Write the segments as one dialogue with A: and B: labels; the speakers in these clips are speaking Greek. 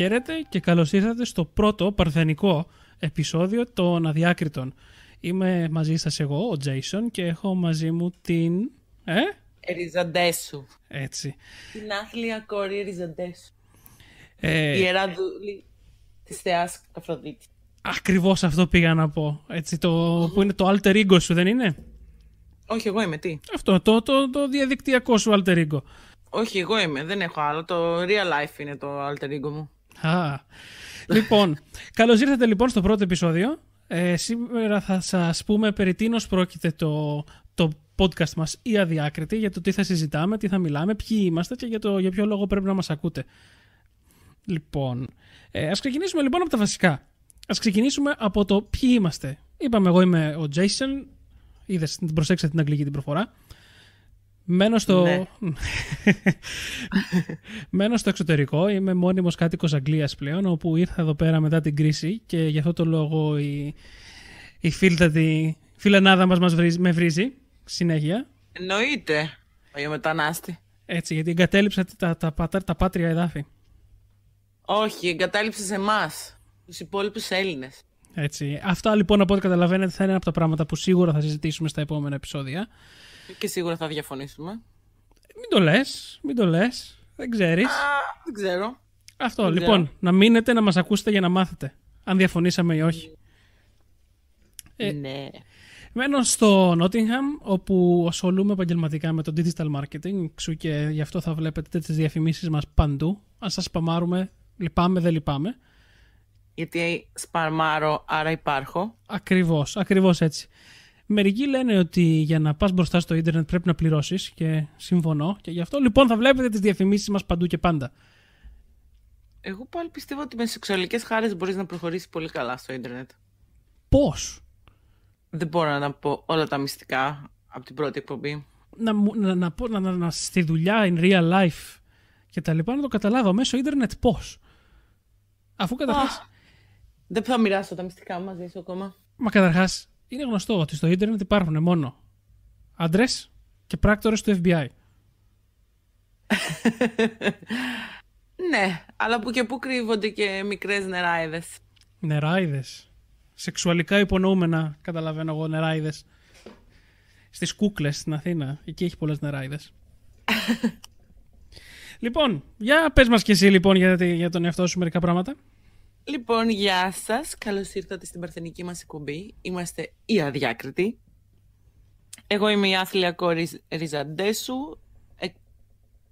A: Χαίρετε και καλώς ήρθατε στο πρώτο παρθενικό επεισόδιο των Αδιάκριτων. Είμαι μαζί σας εγώ, ο Jason, και έχω μαζί μου την...
B: Ριζαντέσου.
A: Έτσι.
B: Την άθλια κόρη Ριζαντέσου. Ιερά δούλη της θεάς Αφροδίτη.
A: Ακριβώς αυτό πήγα να πω. Έτσι, που είναι το alter ego σου, δεν είναι?
B: Όχι, εγώ είμαι, τι?
A: Αυτό, το διαδικτυακό σου alter ego.
B: Όχι, εγώ είμαι, δεν έχω άλλο. Το real life είναι το alter ego μου.
A: Λοιπόν, καλώς ήρθατε λοιπόν στο πρώτο επεισόδιο. Σήμερα θα σας πούμε περί τίνος πρόκειται το podcast μας οι Αδιάκριτοι, για το τι θα συζητάμε, τι θα μιλάμε, ποιοι είμαστε και για ποιο λόγο πρέπει να μας ακούτε. Λοιπόν, ας ξεκινήσουμε λοιπόν από τα βασικά. Ας ξεκινήσουμε από το ποιοι είμαστε. Είπαμε, εγώ είμαι ο Jason. Είδες, προσέξατε την αγγλική την προφορά. Μένω στο εξωτερικό. Είμαι μόνιμος κάτοικος Αγγλίας πλέον, όπου ήρθα εδώ πέρα μετά την κρίση και γι' αυτό το λόγο η φιλενάδα μας με βρίζει συνέχεια.
B: Εννοείται, ο μετανάστη.
A: Έτσι, γιατί εγκατέλειψα τα πάτρια εδάφη.
B: Όχι, εγκατάλειψες εμάς, τους υπόλοιπους Έλληνες.
A: Έτσι. Αυτά λοιπόν, από ό,τι καταλαβαίνετε, θα είναι ένα από τα πράγματα που σίγουρα θα συζητήσουμε στα επόμενα επεισόδια.
B: Και σίγουρα θα διαφωνήσουμε.
A: Μην το λες. Δεν ξέρεις.
B: Δεν ξέρω.
A: Αυτό
B: δεν
A: λοιπόν,
B: ξέρω.
A: να μείνετε να μας ακούσετε για να μάθετε αν διαφωνήσαμε ή όχι.
B: Ναι.
A: Μένω στο Nottingham, όπου ασχολούμαι επαγγελματικά με το digital marketing, εξού και γι' αυτό θα βλέπετε τις διαφημίσεις μας παντού. Αν σας σπαμάρουμε, λυπάμαι, δεν λυπάμαι.
B: Γιατί σπαρμάρω, άρα υπάρχω.
A: Ακριβώς έτσι. Μερικοί λένε ότι για να πας μπροστά στο ίντερνετ πρέπει να πληρώσεις, και συμφωνώ, και γι' αυτό λοιπόν θα βλέπετε τις διαφημίσεις μας παντού και πάντα.
B: Εγώ πάλι πιστεύω ότι με σεξουαλικές χάρες μπορείς να προχωρήσεις πολύ καλά στο ίντερνετ.
A: Πώς?
B: Δεν μπορώ να πω όλα τα μυστικά από την πρώτη εκπομπή.
A: Να στη δουλειά, in real life και τα λοιπά, να το καταλάβω μέσω ίντερνετ πώς. Αφού καταρχάς...
B: Δεν θα μοιράσω τα μυστικά μου μαζί σου ακόμα.
A: Μα καταρχάς είναι γνωστό ότι στο ίντερνετ υπάρχουν μόνο άντρες και πράκτορες του FBI.
B: Ναι, αλλά που και που κρύβονται και μικρές νεράιδες.
A: Νεράιδες. Σεξουαλικά υπονοούμενα, καταλαβαίνω εγώ, νεράιδες. Στις Κούκλες στην Αθήνα, εκεί έχει πολλές νεράιδες. Λοιπόν, για πες μας και εσύ λοιπόν για τον εαυτό σου μερικά πράγματα.
B: Λοιπόν, γεια σας. Καλώς ήρθατε στην παρθενική μας εκπομπή. Είμαστε οι Αδιάκριτοι. Εγώ είμαι η άθλια κόρη Ριζαντέσου,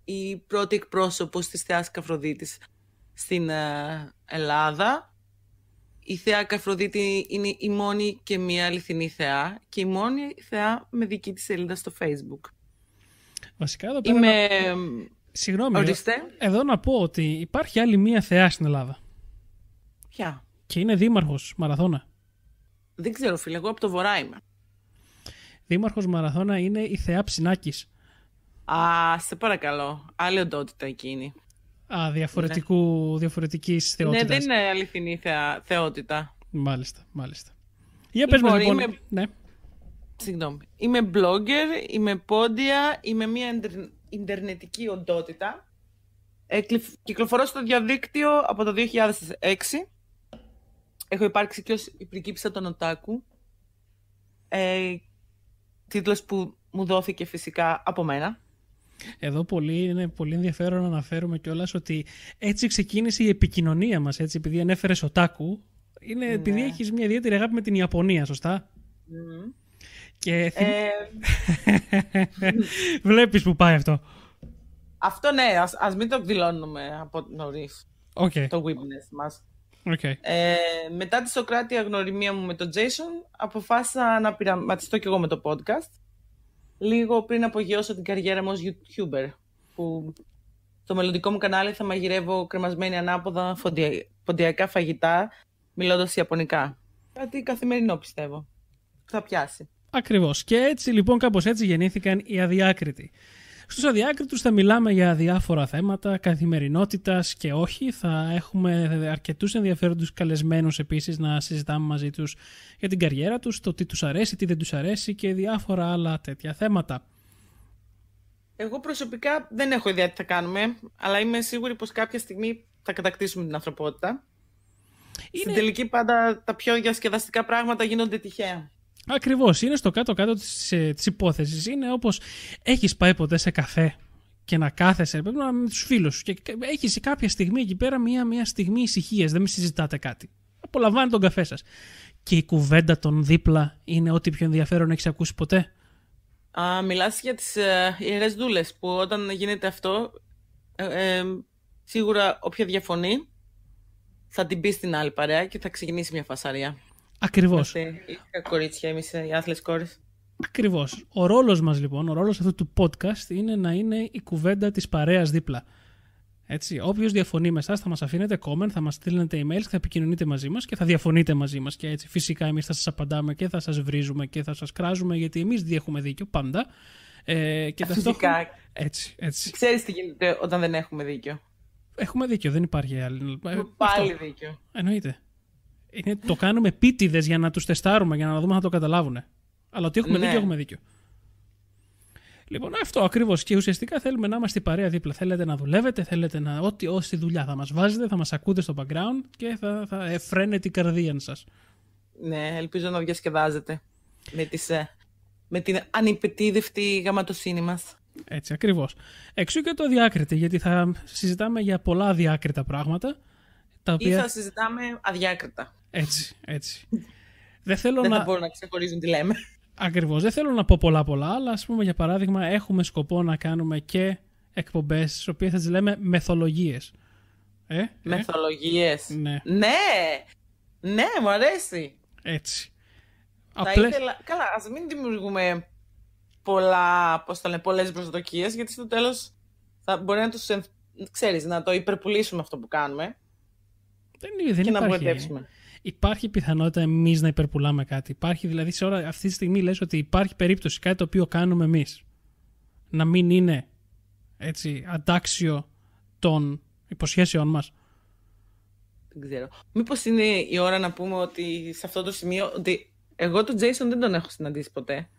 B: η πρώτη εκπρόσωπος της θεάς Αφροδίτης στην Ελλάδα. Η θεά Αφροδίτη είναι η μόνη και μία αληθινή θεά και η μόνη θεά με δική της σελίδα στο Facebook.
A: Βασικά εδώ πέρα... Συγγνώμη,
B: ορίστε.
A: Εδώ να πω ότι υπάρχει άλλη μία θεά στην Ελλάδα.
B: Ποια?
A: Και είναι δήμαρχος Μαραθώνα.
B: Δεν ξέρω, φίλε, εγώ από το βορρά είμαι.
A: Δήμαρχος Μαραθώνα είναι η θεά Ψινάκης.
B: Σε παρακαλώ. Άλλη οντότητα εκείνη.
A: Διαφορετικής θεότητας.
B: Ναι, δεν είναι αληθινή θεότητα.
A: Μάλιστα. Για πες μας λοιπόν. Ναι.
B: Συγγνώμη. Είμαι blogger, είμαι πόντια, είμαι μια ιντερνετική οντότητα. Κυκλοφορώ στο διαδίκτυο από το 2006. Έχω υπάρξει και ως η πριγκίπισσα των Οτάκου. Τίτλος που μου δόθηκε φυσικά από μένα.
A: Εδώ είναι πολύ ενδιαφέρον να αναφέρουμε κιόλας ότι έτσι ξεκίνησε η επικοινωνία μας, έτσι, επειδή ανέφερες Οτάκου. Είναι επειδή έχεις μια ιδιαίτερη αγάπη με την Ιαπωνία, σωστά? Και βλέπεις που πάει αυτό.
B: Αυτό ναι, ας μην το δηλώνουμε από νωρίς. Το weakness μας. Μετά τη Σοκράτια γνωριμία μου με τον Jason, αποφάσισα να πειραματιστώ κι εγώ με το podcast. Λίγο πριν απογειώσω την καριέρα μου ως YouTuber, που στο μελλοντικό μου κανάλι θα μαγειρεύω κρεμασμένη ανάποδα ποντιακά φαγητά, μιλώντας ιαπωνικά. Κάτι καθημερινό πιστεύω. Θα πιάσει.
A: Ακριβώς. Και έτσι λοιπόν, κάπως έτσι γεννήθηκαν οι Αδιάκριτοι. Στους Αδιάκριτους θα μιλάμε για διάφορα θέματα καθημερινότητας και όχι. Θα έχουμε αρκετούς ενδιαφέροντους καλεσμένους επίσης να συζητάμε μαζί τους για την καριέρα τους, το τι τους αρέσει, τι δεν τους αρέσει και διάφορα άλλα τέτοια θέματα.
B: Εγώ προσωπικά δεν έχω ιδέα τι θα κάνουμε, αλλά είμαι σίγουρη πως κάποια στιγμή θα κατακτήσουμε την ανθρωπότητα. Στην τελική πάντα τα πιο διασκεδαστικά πράγματα γίνονται τυχαία.
A: Ακριβώς. Είναι στο κάτω-κάτω της υπόθεσης. Είναι όπως έχεις πάει ποτέ σε καφέ και να κάθεσαι με τους φίλους σου και έχεις κάποια στιγμή εκεί πέρα μια στιγμή ησυχίας, δεν με συζητάτε κάτι. Απολαμβάνετε τον καφέ σας. Και η κουβέντα των δίπλα είναι ό,τι πιο ενδιαφέρον έχεις ακούσει ποτέ.
B: Μιλάς για τις ιερές δούλες που όταν γίνεται αυτό, σίγουρα όποια διαφωνεί θα την πει στην άλλη παρέα και θα ξεκινήσει μια φασαρία.
A: Ακριβώς.
B: Είμαστε κορίτσια, εμείς οι άθλες κόρες.
A: Ακριβώς. Ο ρόλος μας λοιπόν, ο ρόλος αυτού του podcast είναι να είναι η κουβέντα της παρέας δίπλα. Έτσι, όποιος διαφωνεί με εσάς θα μας αφήνετε comment, θα μας στείλετε emails και θα επικοινωνείτε μαζί μας και θα διαφωνείτε μαζί μας. Και έτσι φυσικά εμείς θα σας απαντάμε και θα σας βρίζουμε και θα σας κράζουμε γιατί εμείς δεν έχουμε δίκιο πάντα. Και
B: φυσικά.
A: Έτσι.
B: Ξέρεις τι γίνεται όταν δεν έχουμε δίκιο.
A: Έχουμε δίκιο, δεν υπάρχει άλλη.
B: Πάλι δίκιο.
A: Εννοείται. Το κάνουμε επίτηδες για να τους τεστάρουμε, για να δούμε αν το καταλάβουν. Αλλά ότι έχουμε δίκιο, έχουμε δίκιο. Λοιπόν, αυτό ακριβώς. Και ουσιαστικά θέλουμε να είμαστε η παρέα δίπλα. Θέλετε να δουλεύετε, θέλετε να. Ό,τι δουλειά θα μας βάζετε, θα μας ακούτε στο background και θα εφραίνετε η καρδία σας.
B: Ναι, ελπίζω να διασκεδάζετε με την ανυπετίδευτη γαματοσύνη μας.
A: Έτσι, ακριβώς. Εξού και το αδιάκριτη, γιατί θα συζητάμε για πολλά αδιάκριτα πράγματα. Τα οποία...
B: Ή θα συζητάμε αδιάκριτα.
A: Έτσι. Δεν θα
B: μπορούν να ξεχωρίζουν τι λέμε.
A: Ακριβώς. Δεν θέλω να πω πολλά, αλλά ας πούμε για παράδειγμα έχουμε σκοπό να κάνουμε και εκπομπές στις οποίες θα τις λέμε μεθολογίες.
B: Μεθολογίες. Ναι, μου αρέσει.
A: Έτσι.
B: Καλά, ας μην δημιουργούμε πολλές προσδοκίες, γιατί στο τέλος μπορεί να τους ξέρεις, να το υπερπουλήσουμε αυτό που κάνουμε
A: δεν
B: και να βοηθεύσουμε.
A: Υπάρχει πιθανότητα εμείς να υπερπουλάμε κάτι. Υπάρχει δηλαδή αυτή τη στιγμή λες ότι υπάρχει περίπτωση κάτι το οποίο κάνουμε εμείς να μην είναι έτσι αντάξιο των υποσχέσεων μας.
B: Δεν ξέρω. Μήπως είναι η ώρα να πούμε ότι σε αυτό το σημείο ότι εγώ τον Jason δεν τον έχω συναντήσει ποτέ.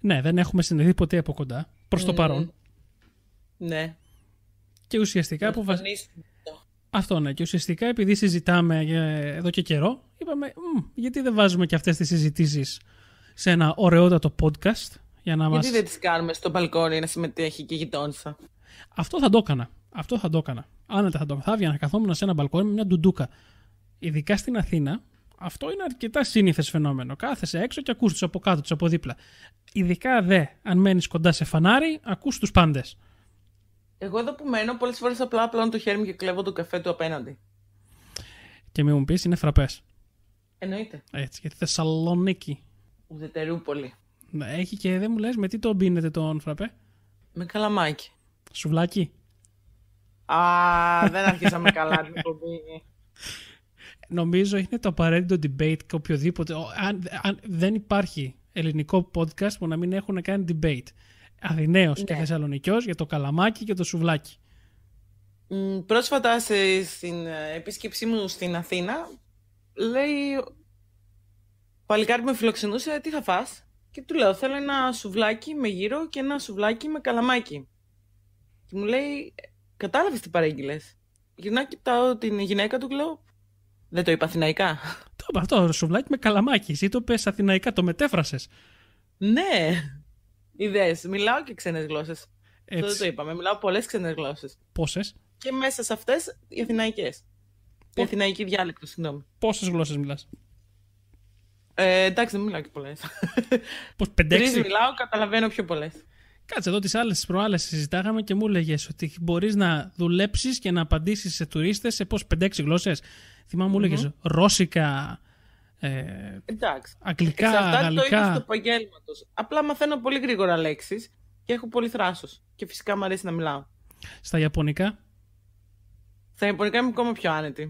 A: Ναι, δεν έχουμε συναντήσει ποτέ από κοντά προς το παρόν.
B: Ναι.
A: Και ουσιαστικά αυτό ναι, και ουσιαστικά επειδή συζητάμε εδώ και καιρό, είπαμε γιατί δεν βάζουμε και αυτές τις συζητήσεις σε ένα ωραιότατο podcast
B: γιατί δεν τις κάνουμε στο μπαλκόνι να συμμετέχει και η γειτόνισσα.
A: Αυτό θα το έκανα. Άνετα θα το έκανα. Θα έβγαινα, καθόμουν σε ένα μπαλκόνι με μια ντουντούκα. Ειδικά στην Αθήνα, αυτό είναι αρκετά σύνηθες φαινόμενο. Κάθεσαι έξω και ακούς τους από κάτω, τους από δίπλα. Ειδικά αν μένεις κοντά σε φανάρι, ακούς τους πάντες.
B: Εγώ εδώ που μένω, πολλές φορές απλά πλώνω το χέρι μου και κλέβω τον καφέ του απέναντι.
A: Και μη μου πεις, είναι φραπές.
B: Εννοείται.
A: Έτσι, γιατί Θεσσαλονίκη.
B: Ουδετερούπολη.
A: Έχει και δεν μου λες με τι το μπίνετε τον φραπέ.
B: Με καλαμάκι.
A: Σουβλάκι.
B: Δεν αρχίσαμε καλά την εκπομπή.
A: Νομίζω είναι το απαραίτητο debate και οποιοδήποτε. Αν δεν υπάρχει ελληνικό podcast που να μην έχουν κάνει debate. Αθηναίος και Θεσσαλονικιός για το καλαμάκι και το σουβλάκι.
B: Πρόσφατα στην επίσκεψή μου στην Αθήνα, λέει παλικάρι που με φιλοξενούσε, τι θα φας? Και του λέω, θέλω ένα σουβλάκι με γύρο και ένα σουβλάκι με καλαμάκι. Και μου λέει, κατάλαβες τι παρήγγειλες? Γυρνάω και κοιτάω την γυναίκα του και λέω, δεν το είπα αθηναϊκά?
A: Το είπα αυτό, σουβλάκι με καλαμάκι. Εσύ το πες αθηναϊκά, το μετέφρασες. Ναι.
B: Είδες, μιλάω και ξένες γλώσσες. Αυτό δεν το είπαμε. Μιλάω πολλές ξένες γλώσσες.
A: Πόσες?
B: Και μέσα σε αυτές οι αθηναϊκές. Η αθηναϊκή διάλεκτο, συγγνώμη.
A: Πόσες γλώσσες μιλάς?
B: Εντάξει, δεν μιλάω και πολλές.
A: Πώς, 5-6?
B: Τρεις μιλάω, καταλαβαίνω πιο πολλές.
A: Κάτσε εδώ τις προάλλες συζητάγαμε και μου έλεγες ότι μπορείς να δουλέψεις και να απαντήσεις σε τουρίστες σε 5-6 γλώσσες. Θυμάμαι μου έλεγες ρώσικα,
B: εντάξει.
A: αγγλικά,
B: γαλλικά.
A: Το
B: είδος του επαγγέλματος. Απλά μαθαίνω πολύ γρήγορα λέξεις και έχω πολύ θράσος. Και φυσικά μου αρέσει να μιλάω.
A: Στα ιαπωνικά?
B: Στα ιαπωνικά είμαι ακόμα πιο άνετη.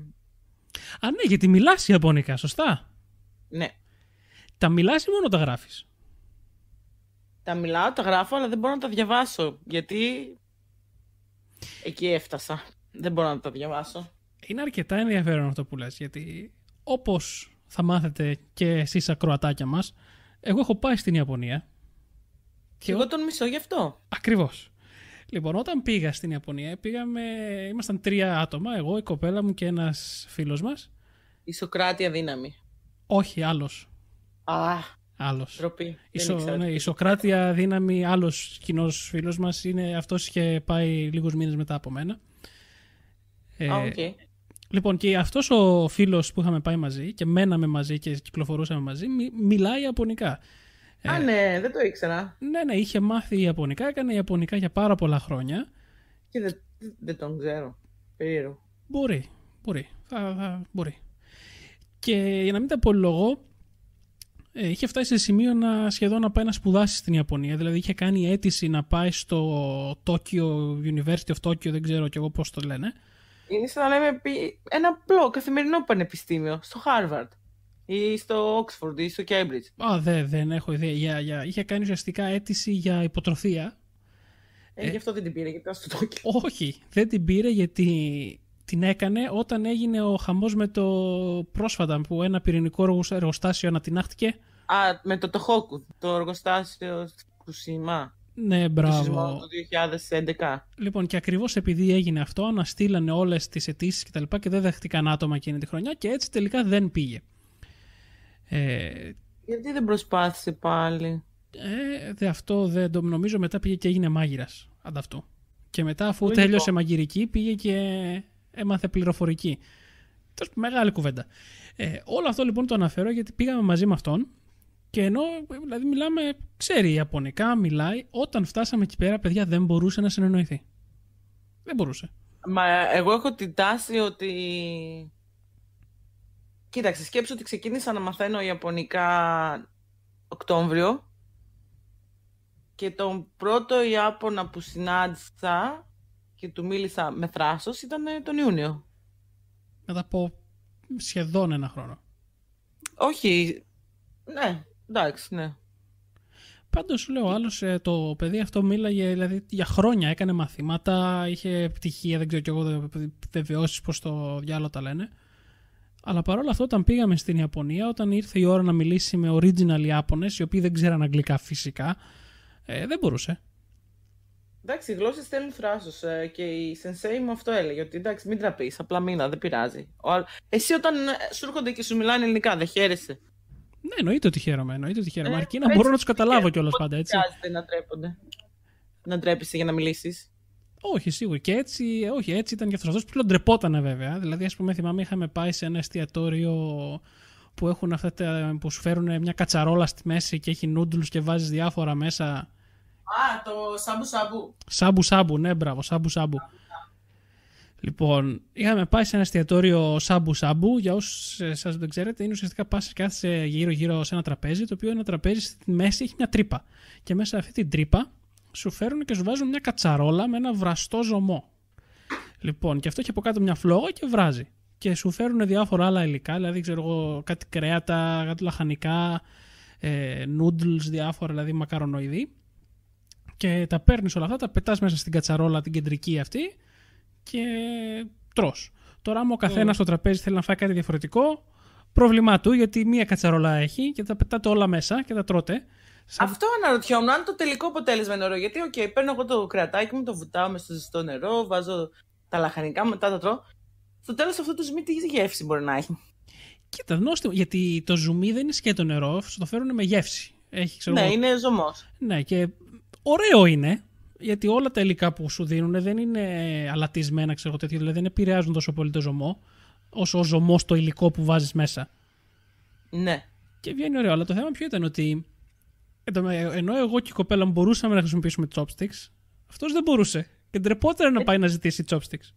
A: Α, ναι, γιατί μιλάς ιαπωνικά, σωστά.
B: Ναι.
A: Τα μιλάς ή μόνο τα γράφεις?
B: Τα μιλάω, τα γράφω, αλλά δεν μπορώ να τα διαβάσω. Γιατί εκεί έφτασα. Δεν μπορώ να τα διαβάσω.
A: Είναι αρκετά ενδιαφέρον αυτό που λες, γιατί όπως θα μάθετε και εσείς ακροατάκια μας, εγώ έχω πάει στην Ιαπωνία.
B: Και εγώ τον μισώ γι' αυτό.
A: Ακριβώς. Λοιπόν, όταν πήγα στην Ιαπωνία, ήμασταν 3 άτομα, εγώ, η κοπέλα μου και ένας φίλος μας.
B: Η Σοκράτεια δύναμη.
A: Όχι, άλλος. Άλλος.
B: Ντροπή.
A: Η Σοκράτεια δύναμη, άλλος κοινός φίλος μας, αυτός είχε πάει λίγους μήνες μετά από μένα.
B: Okay.
A: Λοιπόν, και αυτός ο φίλος που είχαμε πάει μαζί και μέναμε μαζί και κυκλοφορούσαμε μαζί, μιλάει Ιαπωνικά.
B: Ναι, δεν το ήξερα.
A: Ναι, είχε μάθει Ιαπωνικά, έκανε Ιαπωνικά για πάρα πολλά χρόνια.
B: Και δεν τον ξέρω. Περίεργο.
A: Μπορεί. Μπορεί. Και για να μην τα απολογώ, είχε φτάσει σε σημείο σχεδόν να πάει να σπουδάσει στην Ιαπωνία. Δηλαδή είχε κάνει αίτηση να πάει στο Tokyo University of Tokyo, δεν ξέρω κι εγώ πώς το λένε.
B: Είναι σαν να λέμε ένα απλό καθημερινό πανεπιστήμιο, στο Harvard ή στο Oxford ή στο Cambridge.
A: Δεν έχω ιδέα. Είχε κάνει ουσιαστικά αίτηση για υποτροφία.
B: Γι' αυτό δεν την πήρε, γιατί ήταν στο Tokyo.
A: Όχι, δεν την πήρε γιατί την έκανε όταν έγινε ο χαμός με το πρόσφατα που ένα πυρηνικό εργοστάσιο ανατινάχτηκε.
B: Με το Tohoku, το εργοστάσιο Φουκουσίμα.
A: Ναι, μπράβο.
B: Το 2011.
A: Λοιπόν, και ακριβώς επειδή έγινε αυτό, αναστήλανε όλες τις αιτήσεις και δεν δέχτηκαν άτομα εκείνη τη χρονιά και έτσι τελικά δεν πήγε.
B: Γιατί δεν προσπάθησε πάλι?
A: Αυτό δεν το νομίζω. Μετά πήγε και έγινε μάγειρας ανταυτού. Και μετά, αφού τέλειωσε μαγειρική, πήγε και έμαθε πληροφορική. Μεγάλη κουβέντα. Όλο αυτό λοιπόν το αναφέρω γιατί πήγαμε μαζί με αυτόν. Και ενώ δηλαδή μιλάμε, ξέρει Ιαπωνικά, μιλάει, όταν φτάσαμε εκεί πέρα, παιδιά, δεν μπορούσε να συνεννοηθεί. Δεν μπορούσε.
B: Μα εγώ έχω την τάση ότι... Κοίταξε, σκέψου ότι ξεκίνησα να μαθαίνω Ιαπωνικά Οκτώβριο και τον πρώτο Ιάπωνα που συνάντησα και του μίλησα με θράσος ήταν τον Ιούνιο.
A: Μετά από σχεδόν 1 χρόνο.
B: Όχι, ναι. Εντάξει, ναι.
A: Πάντως σου λέω, άλλος το παιδί αυτό μίλαγε δηλαδή, για χρόνια, έκανε μαθήματα, είχε πτυχία, δεν ξέρω κι εγώ βεβαιώσεις πως το διάλογο τα λένε. Αλλά παρόλα αυτό, όταν πήγαμε στην Ιαπωνία, όταν ήρθε η ώρα να μιλήσει με original Ιάπωνες, οι οποίοι δεν ξέραν αγγλικά φυσικά, δεν μπορούσε.
B: Εντάξει, οι γλώσσες στέλνουν θράσος και η sensei μου αυτό έλεγε, ότι εντάξει, μην τραπείς, απλά μήνα, δεν πειράζει. Εσύ όταν σου έρχονται και σου μιλάνε ελληνικά, δεν χαίρεσαι?
A: Ναι, εννοείται ότι χαίρομαι. Αρκεί να μπορώ να τους καταλάβω κιόλας πάντα, έτσι.
B: Δεν χρειάζεται να τρέπονται. Να ντρέπεσαι για να μιλήσεις.
A: Όχι, σίγουρα. Και έτσι ήταν και αυτός. Αυτός πλέον ντρεπότανε βέβαια. Δηλαδή, ας πούμε, θυμάμαι, είχαμε πάει σε ένα εστιατόριο που έχουν αυτά που σου φέρουν μια κατσαρόλα στη μέση και έχει noodles και βάζεις διάφορα μέσα.
B: Το σάμπου-σάμπου.
A: Σάμπου-σάμπου, ναι, μπράβο, σάμπου-σάμπου. Λοιπόν, είχαμε πάει σε ένα εστιατόριο σάμπου-σάμπου. Για όσους σας δεν ξέρετε, είναι ουσιαστικά πας και κάθεσαι γύρω-γύρω σε ένα τραπέζι, το οποίο ένα τραπέζι στη μέση έχει μια τρύπα. Και μέσα σε αυτή την τρύπα σου φέρουν και σου βάζουν μια κατσαρόλα με ένα βραστό ζωμό. Λοιπόν, και αυτό έχει από κάτω μια φλόγα και βράζει. Και σου φέρουν διάφορα άλλα υλικά, δηλαδή ξέρω εγώ, κάτι κρέατα, κάτι λαχανικά, noodles, διάφορα δηλαδή μακαρονοειδή. Και τα παίρνεις όλα αυτά, τα πετάς μέσα στην κατσαρόλα την κεντρική αυτή και τρως. Τώρα, άμα ο καθένας στο τραπέζι θέλει να φάει κάτι διαφορετικό, πρόβλημά του, γιατί μία κατσαρόλα έχει και τα πετάτε όλα μέσα και τα τρώτε.
B: Αυτό αναρωτιόμουν, αν το τελικό αποτέλεσμα είναι ωραίο. Γιατί, παίρνω εγώ το κρεατάκι μου, το βουτάω μες στο ζεστό νερό, βάζω τα λαχανικά, μετά τα τρώω. Στο τέλος αυτό το ζουμί τι γεύση μπορεί να έχει?
A: Κοίτα, νόστιμο, γιατί το ζουμί δεν είναι σκέτο νερό, το φέρουν με γεύση.
B: Είναι ζωμός.
A: Ναι, και ωραίο είναι. Γιατί όλα τα υλικά που σου δίνουν δεν είναι αλατισμένα, ξέρω τέτοιο, δηλαδή δεν επηρεάζουν τόσο πολύ το ζωμό, όσο ο ζωμός το υλικό που βάζεις μέσα.
B: Ναι.
A: Και βγαίνει ωραίο. Αλλά το θέμα ποιο ήταν, ότι ενώ εγώ και η κοπέλα μου μπορούσαμε να χρησιμοποιήσουμε chopsticks, αυτός δεν μπορούσε. Και ντρεπόταν να πάει να ζητήσει chopsticks.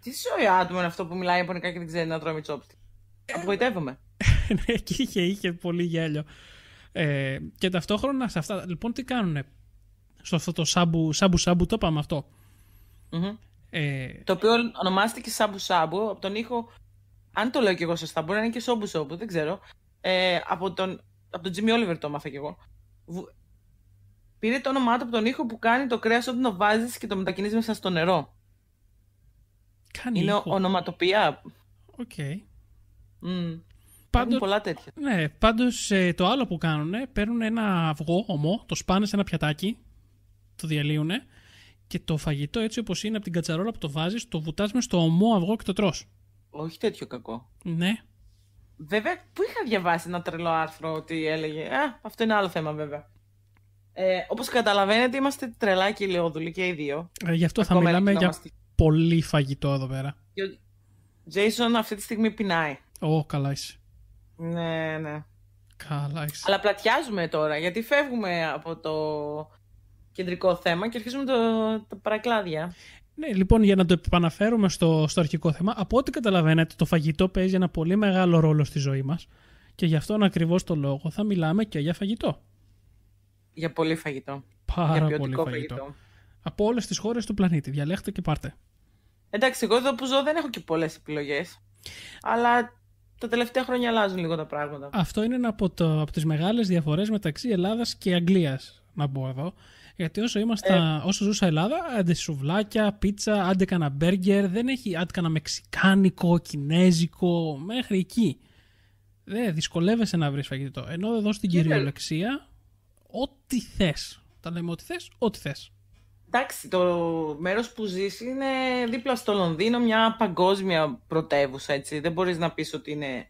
B: Τι σοϊ άτομο είναι αυτό που μιλάει Ιαπωνικά και δεν ξέρει να τρώει με chopsticks? Απογοητεύομαι.
A: Ναι, και είχε πολύ γέλιο. Και ταυτόχρονα σε αυτά, λοιπόν, τι κάνουνε? Στο αυτό το σάμπου-σάμπου το είπαμε αυτό.
B: Το οποίο ονομάστηκε σάμπου-σάμπου από τον ήχο, αν το λέω κι εγώ σωστά, μπορεί να είναι και σόμπου-σόμπου, δεν ξέρω. Από τον Jimmy Oliver το έμαθα κι εγώ. Πήρε το όνομά του από τον ήχο που κάνει το κρέας όταν το βάζεις και το μετακινείς μέσα στο νερό. Είναι ονοματοποιία.
A: Οκ.
B: Πάντως, πολλά τέτοια.
A: Ναι, πάντως το άλλο που κάνουνε, παίρνουν ένα αυγό ομό, το σπάνε σε ένα πιατάκι, το διαλύουνε Και το φαγητό έτσι όπως είναι από την κατσαρόλα που το βάζεις, το βουτάς μες στο ομό αυγό και το τρως.
B: Όχι τέτοιο κακό.
A: Ναι.
B: Βέβαια, πού είχα διαβάσει ένα τρελό άρθρο ότι έλεγε. Αυτό είναι άλλο θέμα βέβαια. Όπως καταλαβαίνετε, είμαστε τρελάκοι ηλαιόδουλοι και οι δύο.
A: Γι' αυτό θα μιλάμε για πολύ φαγητό εδώ πέρα.
B: Ο Jason αυτή τη στιγμή πεινάει.
A: Καλά είσαι.
B: Ναι.
A: Καλά είσαι.
B: Αλλά πλατιάζουμε τώρα, γιατί φεύγουμε από το κεντρικό θέμα και αρχίζουμε τα παρακλάδια.
A: Ναι, λοιπόν, για να το επαναφέρουμε στο αρχικό θέμα, από ό,τι καταλαβαίνετε, το φαγητό παίζει ένα πολύ μεγάλο ρόλο στη ζωή μας και γι' αυτόν ακριβώς το λόγο θα μιλάμε και για φαγητό.
B: Για πολύ φαγητό.
A: Πάρα πολύ φαγητό. Από όλες τις χώρες του πλανήτη. Διαλέχτε και πάρτε.
B: Εντάξει, εγώ εδώ που ζω δεν έχω και πολλές επιλογές. Αλλά τα τελευταία χρόνια αλλάζουν λίγο τα πράγματα.
A: Αυτό είναι ένα από τις μεγάλες διαφορές μεταξύ Ελλάδας και Αγγλίας, να πω εδώ. Γιατί όσο ζούσα Ελλάδα, άντε σουβλάκια, πίτσα, άντε κανένα μπέργκερ, δεν έχει άντε κανένα μεξικάνικο, κινέζικο, μέχρι εκεί. Δεν δυσκολεύεσαι να βρεις φαγητό. Ενώ εδώ στην κυριολεξία, ό,τι θες. Τα λέμε ό,τι θες, ό,τι θες.
B: Εντάξει, το μέρος που ζεις είναι δίπλα στο Λονδίνο, μια παγκόσμια πρωτεύουσα, έτσι. Δεν μπορείς να πεις ότι είναι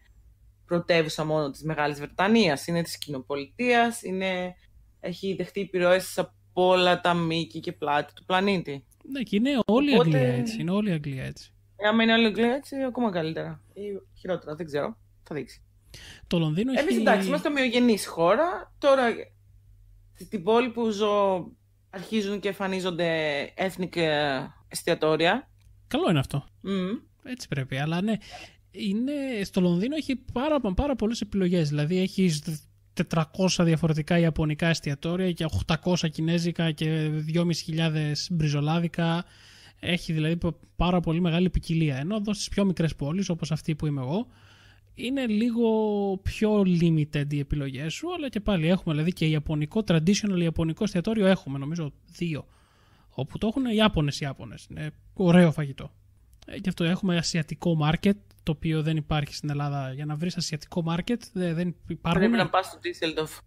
B: πρωτεύουσα μόνο της Μεγάλης Βρετανίας. Είναι της κοινοπολιτείας, έχει δεχτεί επιρροές από όλα τα μήκη και πλάτη του πλανήτη.
A: Ναι, και είναι όλη η Αγγλία έτσι. Είναι όλη η Αγγλία έτσι.
B: Άμα είναι όλη η Αγγλία έτσι, ακόμα καλύτερα. Ή χειρότερα, δεν ξέρω. Θα δείξει.
A: Το Λονδίνο
B: Εμείς εντάξει, είμαστε ομοιογενής χώρα. Τώρα, στην πόλη που ζω, αρχίζουν και εμφανίζονται ethnic εστιατόρια.
A: Καλό είναι αυτό. Έτσι πρέπει. Αλλά ναι, στο Λονδίνο έχει πάρα πολλές επιλογές. Δηλαδή έχεις 400 διαφορετικά ιαπωνικά εστιατόρια και 800 κινέζικα και 2.500 μπριζολάδικα. Έχει δηλαδή πάρα πολύ μεγάλη ποικιλία. Ενώ εδώ στις πιο μικρές πόλεις, όπως αυτή που είμαι εγώ, είναι λίγο πιο limited οι επιλογές σου, αλλά και πάλι έχουμε δηλαδή και ιαπωνικό, traditional ιαπωνικό εστιατόριο έχουμε, νομίζω 2, όπου το έχουν Ιάπωνες. Είναι ωραίο φαγητό. Γι' αυτό έχουμε ασιατικό market, το οποίο δεν υπάρχει στην Ελλάδα. Για να βρεις ασιατικό market δεν υπάρχουν.
B: Πρέπει να πας στο Düsseldorf.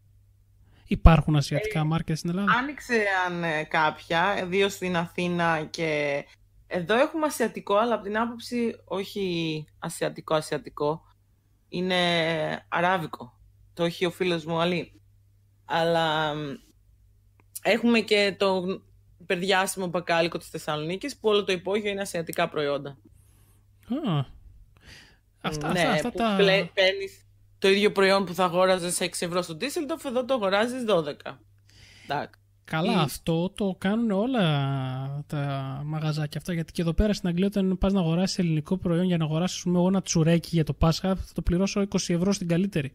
A: Υπάρχουν ασιατικά market στην Ελλάδα.
B: Άνοιξε κάποια, ιδίω στην Αθήνα, και εδώ έχουμε ασιατικό, αλλά από την άποψη όχι ασιατικό. Είναι αράβικο. Το έχει ο φίλος μου Αλή. Αλλά έχουμε και το υπερδιάσημο μπακάλικο της Θεσσαλονίκης, που όλο το υπόγειο είναι ασιατικά προϊόντα.
A: Αυτά τα...
B: Παίρνεις το ίδιο προϊόν που θα αγόραζες 6 ευρώ στο Düsseldorf, εδώ το αγοράζεις 12.
A: Καλά, αυτό το κάνουν όλα τα μαγαζάκια αυτά. Γιατί και εδώ πέρα στην Αγγλία, όταν πας να αγοράσεις ελληνικό προϊόν για να αγοράσεις εγώ ένα τσουρέκι για το Πάσχα, θα το πληρώσω 20 ευρώ στην καλύτερη.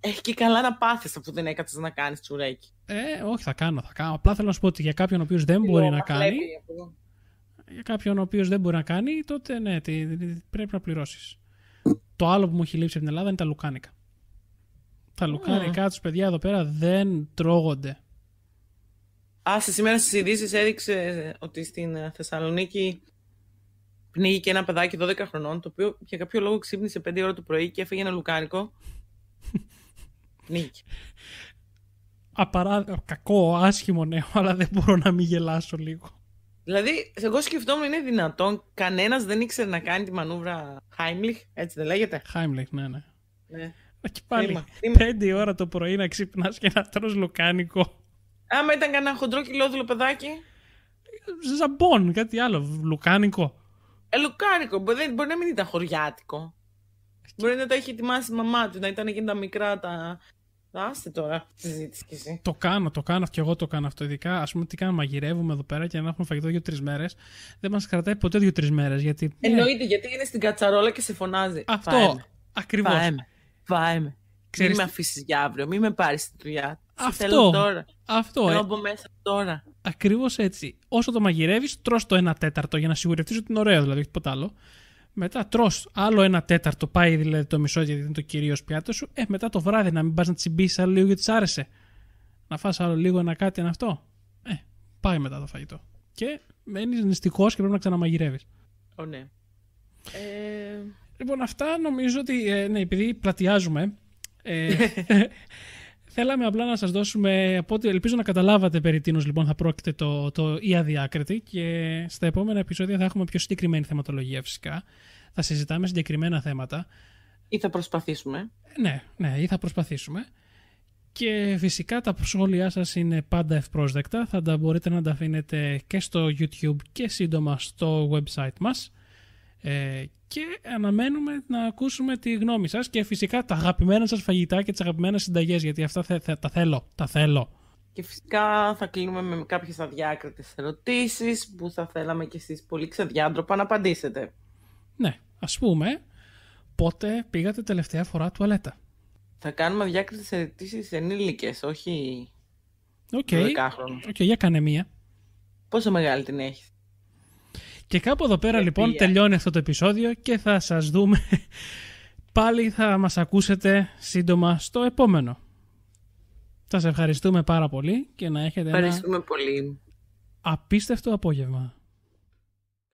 B: Έχει και καλά να πάθεις αφού δεν έκατσες να κάνεις τσουρέκι.
A: Όχι, θα κάνω. Απλά θέλω να σου πω ότι για κάποιον ο οποίος δεν μπορεί να κάνει. Για κάποιον ο οποίος δεν μπορεί να κάνει, τότε ναι, πρέπει να πληρώσεις. Το άλλο που μου έχει λείψει από την Ελλάδα είναι τα λουκάνικα. Τα λουκάνικα τους παιδιά εδώ πέρα δεν τρώγονται.
B: Σήμερα στις ειδήσεις έδειξε ότι στην Θεσσαλονίκη πνίγηκε ένα παιδάκι 12 χρονών, το οποίο για κάποιο λόγο ξύπνησε 5 ώρα το πρωί και έφεγε ένα λουκάνικο. Πνίγηκε.
A: Κακό, άσχημο νέο, αλλά δεν μπορώ να μην γελάσω λίγο.
B: Δηλαδή, εγώ σκεφτόμουν, είναι δυνατόν κανένας δεν ήξερε να κάνει τη μανούβρα Heimlich, έτσι δεν λέγεται?
A: Heimlich, ναι. Και πάλι 5 ώρα το πρωί να ξυπνάς και να τρως λουκάνικο.
B: Άμα ήταν κανένα χοντρό κιλόδουλο παιδάκι.
A: Ζαμπόν, κάτι άλλο. Λουκάνικο.
B: Λουκάνικο. Μπορεί να μην ήταν χωριάτικο. Μπορεί να τα έχει ετοιμάσει η μαμά του, να ήταν εκείνα τα μικρά τα. Άστε τώρα τη συζήτηση κι εσύ.
A: Το κάνω και εγώ το κάνω αυτό. Ειδικά, ας πούμε, τι κάνουμε, μαγειρεύουμε εδώ πέρα και να έχουμε φαγητό 2-3 μέρες. Δεν μας κρατάει ποτέ 2-3 μέρες. Γιατί...
B: Εννοείται, γιατί είναι στην κατσαρόλα και σε φωνάζει.
A: Αυτό. Ακριβώς.
B: Φάε. Μην με αφήσεις για αύριο, μην με πάρεις στη δουλειά.
A: Αυτό.
B: Θέλω να μπω μέσα τώρα.
A: Ακριβώς έτσι. Όσο το μαγειρεύεις, τρως το 1/4 για να σιγουρευτείς ότι είναι ωραίο, δηλαδή, όχι τίποτα άλλο. Μετά τρως άλλο 1/4, πάει δηλαδή το μισό, γιατί είναι το κυρίως πιάτο σου. Μετά το βράδυ να μην πας να τσιμπήσεις άλλο λίγο γιατί σ' άρεσε. Να φας άλλο λίγο ένα κάτι, ένα αυτό. Πάει μετά το φαγητό. Και μένεις νηστικός και πρέπει να ξαναμαγειρεύεις.
B: Ναι.
A: Λοιπόν, αυτά νομίζω ότι ναι, επειδή πλατιάζουμε. θέλαμε απλά να σας δώσουμε, από ό,τι ελπίζω να καταλάβατε περί τίνος λοιπόν θα πρόκειται το «Η Αδιάκριτη», και στα επόμενα επεισόδια θα έχουμε πιο συγκεκριμένη θεματολογία φυσικά. Θα συζητάμε συγκεκριμένα θέματα.
B: Ή θα προσπαθήσουμε.
A: Ναι, ή θα προσπαθήσουμε. Και φυσικά τα σχόλιά σας είναι πάντα ευπρόσδεκτα. Θα τα μπορείτε να τα αφήνετε και στο YouTube και σύντομα στο website μας. Και αναμένουμε να ακούσουμε τη γνώμη σας και φυσικά τα αγαπημένα σας φαγητά και τις αγαπημένες συνταγές, γιατί αυτά τα θέλω.
B: Και φυσικά θα κλείνουμε με κάποιες αδιάκριτες ερωτήσεις που θα θέλαμε και εσείς πολύ ξεδιάντροπα να απαντήσετε.
A: Ναι, ας πούμε, πότε πήγατε τελευταία φορά τουαλέτα?
B: Θα κάνουμε αδιάκριτες ερωτήσεις ενήλικες, όχι 12χρονο.
A: Οκ, για κάνε μία.
B: Πόσο μεγάλη την έχεις?
A: Και κάπου εδώ πέρα λοιπόν τελειώνει αυτό το επεισόδιο και θα σας δούμε. Πάλι θα μας ακούσετε σύντομα στο επόμενο. Σας ευχαριστούμε πάρα πολύ και να έχετε
B: ευχαριστούμε πολύ.
A: Απίστευτο απόγευμα.